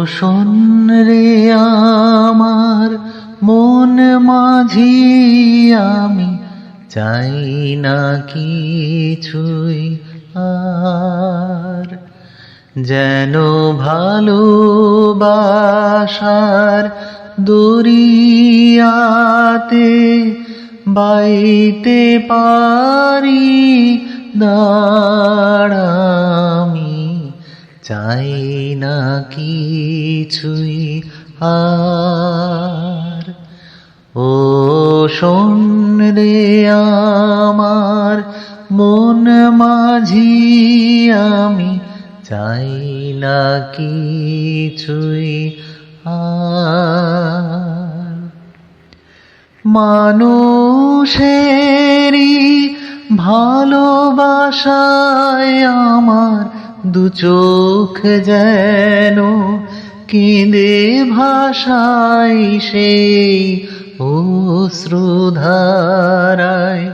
শোন রে আমার মন মাঝি, আমি চাই না কিছুই আর, যেন ভালোবাসার দরিয়াতে বাইতে পারি দাঁড়। আমি চাই না কিছুই আর। ও শোন রে আমার মন মাঝি, আমি চাই না কিছুই আর। মানুষেরই ভালোবাসায় আমার দু চোখ যেন কেঁদে ভাষায় সেই অশ্রুধারায়।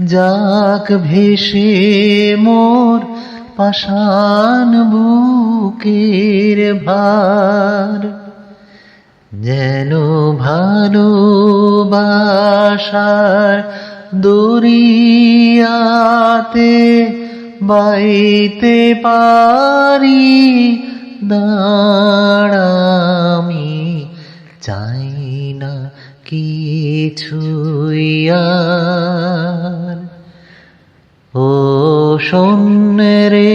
যাক ভেসে মোর পাষাণ বুকের ভার, যেন ভালোবাসার দরিয়াতে বাইতে পারি দাঁড়। আমি চাই না কিছুই আর। ও শোন রে